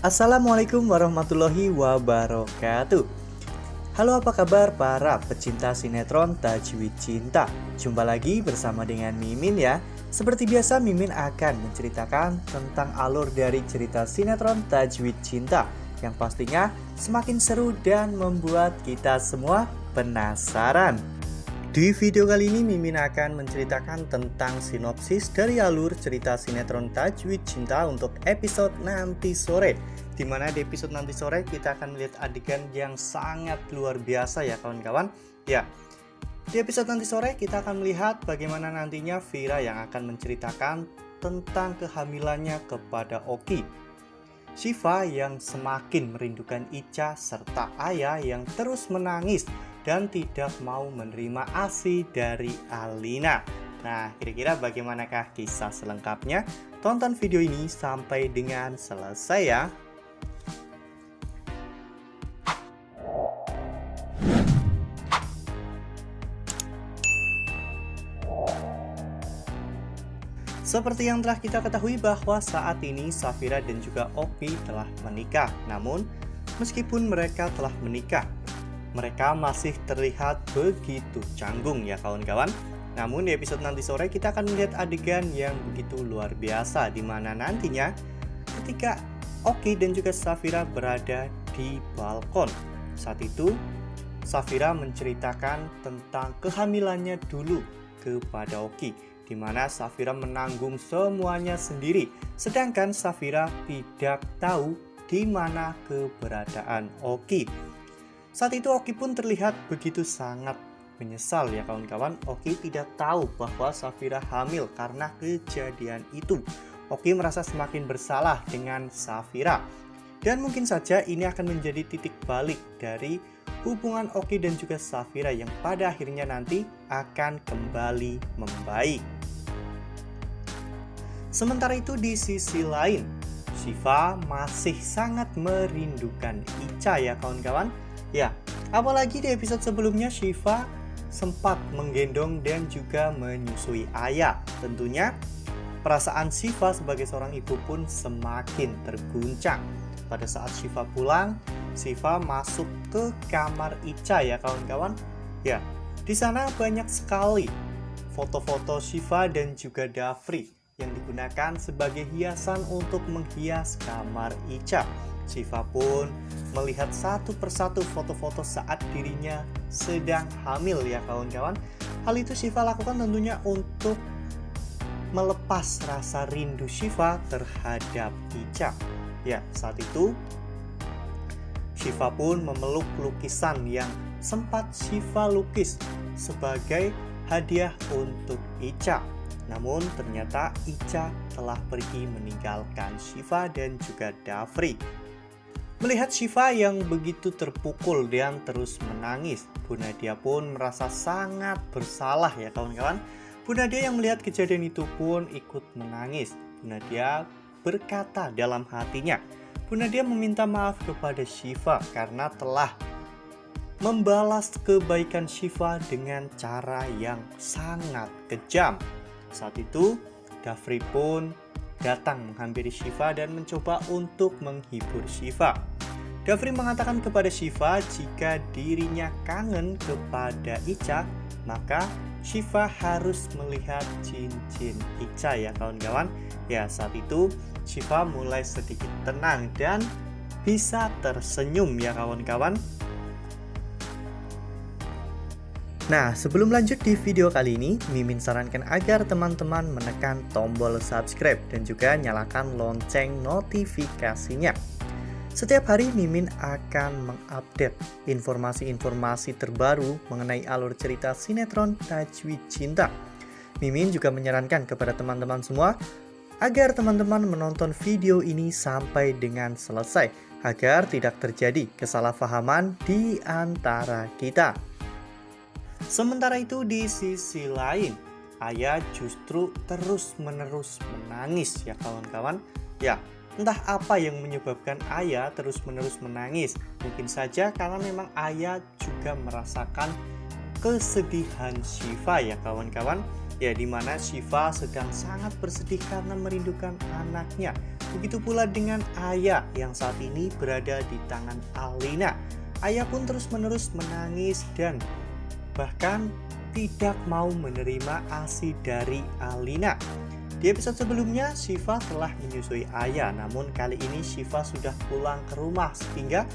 Assalamualaikum warahmatullahi wabarakatuh. Halo, apa kabar para pecinta sinetron Tajwid Cinta? Jumpa lagi bersama dengan Mimin ya. Seperti biasa, Mimin akan menceritakan tentang alur dari cerita sinetron Tajwid Cinta yang pastinya semakin seru dan membuat kita semua penasaran. Di video kali ini Mimin akan menceritakan tentang sinopsis dari alur cerita sinetron Tajwid Cinta untuk episode nanti sore. Dimana di episode nanti sore kita akan melihat adegan yang sangat luar biasa ya kawan-kawan. Ya, di episode nanti sore kita akan melihat bagaimana nantinya Vira yang akan menceritakan tentang kehamilannya kepada Oki, Syifa yang semakin merindukan Ica, serta Ayah yang terus menangis dan tidak mau menerima ASI dari Alina. Nah, kira-kira bagaimanakah kisah selengkapnya? Tonton video ini sampai dengan selesai ya. Seperti yang telah kita ketahui bahwa saat ini Safira dan juga Oki telah menikah. Namun, meskipun mereka telah menikah, mereka masih terlihat begitu canggung ya kawan-kawan. Namun di episode nanti sore kita akan melihat adegan yang begitu luar biasa, di mana nantinya ketika Oki dan juga Safira berada di balkon. Saat itu Safira menceritakan tentang kehamilannya dulu kepada Oki, di mana Safira menanggung semuanya sendiri, sedangkan Safira tidak tahu di mana keberadaan Oki. Saat itu Oki pun terlihat begitu sangat menyesal ya kawan-kawan. Oki tidak tahu bahwa Safira hamil karena kejadian itu. Oki merasa semakin bersalah dengan Safira. Dan mungkin saja ini akan menjadi titik balik dari hubungan Oki dan juga Safira yang pada akhirnya nanti akan kembali membaik. Sementara itu di sisi lain, Syifa masih sangat merindukan Ica ya kawan-kawan. Ya, apalagi di episode sebelumnya Syifa sempat menggendong dan juga menyusui Ayah. Tentunya perasaan Syifa sebagai seorang ibu pun semakin terguncang. Pada saat Syifa pulang, Syifa masuk ke kamar Ica ya kawan-kawan. Ya, di sana banyak sekali foto-foto Syifa dan juga Dafri yang digunakan sebagai hiasan untuk menghias kamar Ica. Syifa pun melihat satu persatu foto-foto saat dirinya sedang hamil ya kawan-kawan. Hal itu Syifa lakukan tentunya untuk melepas rasa rindu Syifa terhadap Ica. Ya, saat itu Syifa pun memeluk lukisan yang sempat Syifa lukis sebagai hadiah untuk Ica. Namun ternyata Ica telah pergi meninggalkan Syifa dan juga Dafri. Melihat Syifa yang begitu terpukul dan terus menangis, Bu Nadia pun merasa sangat bersalah ya kawan-kawan. Bu Nadia yang melihat kejadian itu pun ikut menangis. Bu Nadia berkata dalam hatinya, Bu Nadia meminta maaf kepada Syifa karena telah membalas kebaikan Syifa dengan cara yang sangat kejam. Saat itu Dafri pun datang menghampiri Syifa dan mencoba untuk menghibur Syifa. Dafri mengatakan kepada Syifa jika dirinya kangen kepada Ica, maka Syifa harus melihat cincin Ica ya kawan-kawan. Ya, saat itu Syifa mulai sedikit tenang dan bisa tersenyum ya kawan-kawan. Nah, sebelum lanjut di video kali ini, Mimin sarankan agar teman-teman menekan tombol subscribe dan juga nyalakan lonceng notifikasinya. Setiap hari Mimin akan mengupdate informasi-informasi terbaru mengenai alur cerita sinetron Tajwid Cinta. Mimin juga menyarankan kepada teman-teman semua agar teman-teman menonton video ini sampai dengan selesai agar tidak terjadi kesalahpahaman di antara kita. Sementara itu di sisi lain, Ayah justru terus-menerus menangis ya kawan-kawan. Ya, entah apa yang menyebabkan Ayah terus-menerus menangis. Mungkin saja karena memang Ayah juga merasakan kesedihan Syifa ya kawan-kawan. Ya, dimana Syifa sedang sangat bersedih karena merindukan anaknya. Begitu pula dengan Aya yang saat ini berada di tangan Alina. Aya pun terus-menerus menangis dan bahkan tidak mau menerima ASI dari Alina. Di episode sebelumnya, Shiva telah menyusui Aya, namun kali ini Shiva sudah pulang ke rumah sehingga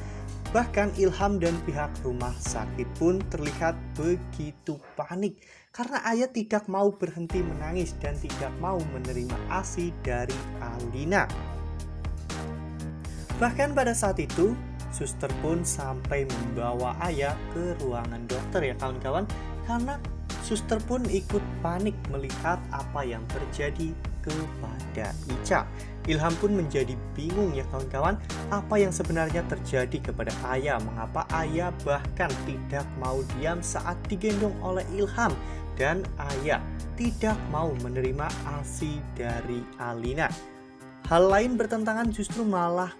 bahkan Ilham dan pihak rumah sakit pun terlihat begitu panik karena Aya tidak mau berhenti menangis dan tidak mau menerima ASI dari Alina. Bahkan pada saat itu, suster pun sampai membawa Aya ke ruangan dokter ya kawan-kawan, karena suster pun ikut panik melihat apa yang terjadi kepada Ica. Ilham pun menjadi bingung ya kawan-kawan, apa yang sebenarnya terjadi kepada Aya, mengapa Aya bahkan tidak mau diam saat digendong oleh Ilham dan Aya tidak mau menerima ASI dari Alina. Hal lain bertentangan justru malah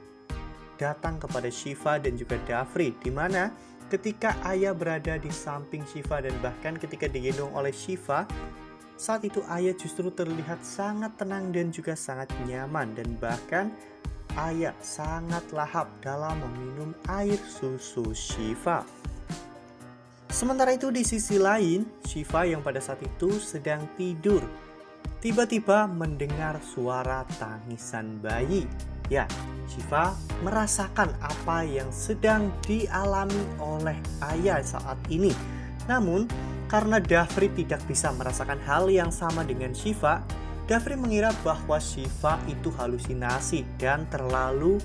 datang kepada Shiva dan juga Dafri, di mana ketika Aya berada di samping Shiva dan bahkan ketika digendong oleh Shiva, saat itu Aya justru terlihat sangat tenang dan juga sangat nyaman, dan bahkan Aya sangat lahap dalam meminum air susu Shiva. Sementara itu di sisi lain, Shiva yang pada saat itu sedang tidur tiba-tiba mendengar suara tangisan bayi. Ya, Shiva merasakan apa yang sedang dialami oleh Aya saat ini. Namun, karena Dafri tidak bisa merasakan hal yang sama dengan Shiva, Dafri mengira bahwa Shiva itu halusinasi dan terlalu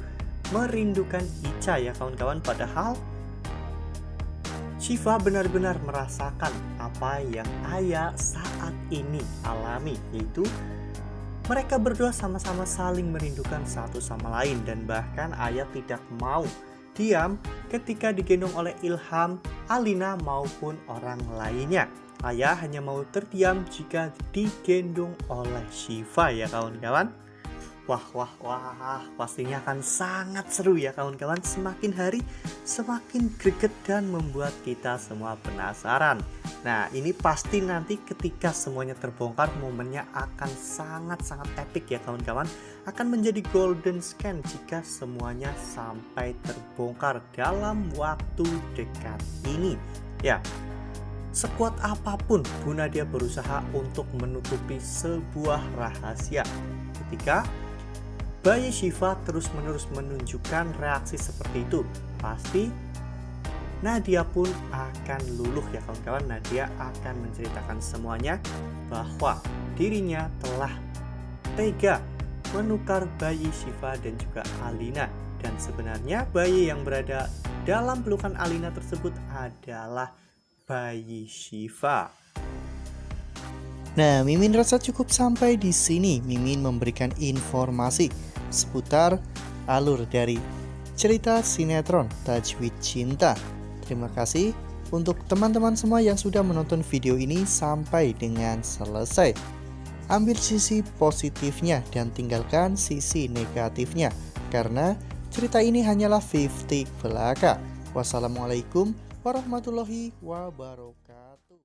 merindukan Ica ya kawan-kawan. Padahal Shiva benar-benar merasakan apa yang Aya saat ini alami, yaitu mereka berdua sama-sama saling merindukan satu sama lain, dan bahkan Aya tidak mau diam ketika digendong oleh Ilham, Alina maupun orang lainnya. Aya hanya mau terdiam jika digendong oleh Shiva ya kawan-kawan. Wah, pastinya akan sangat seru ya kawan-kawan. Semakin hari semakin greget dan membuat kita semua penasaran. Nah, ini pasti nanti ketika semuanya terbongkar, momennya akan sangat-sangat epic ya kawan-kawan. Akan menjadi golden scan jika semuanya sampai terbongkar dalam waktu dekat ini. Ya, sekuat apapun Bu Nadia berusaha untuk menutupi sebuah rahasia. Ketika bayi Shiva terus-menerus menunjukkan reaksi seperti itu, pasti Nadia pun akan luluh ya kawan-kawan. Nadia akan menceritakan semuanya bahwa dirinya telah tega menukar bayi Shiva dan juga Alina, dan sebenarnya bayi yang berada dalam pelukan Alina tersebut adalah bayi Shiva. Nah, Mimin rasa cukup sampai di sini. Mimin memberikan informasi seputar alur dari cerita sinetron Tajwid Cinta. Terima kasih untuk teman-teman semua yang sudah menonton video ini sampai dengan selesai. Ambil sisi positifnya dan tinggalkan sisi negatifnya, karena cerita ini hanyalah 50 belaka. Wassalamualaikum warahmatullahi wabarakatuh.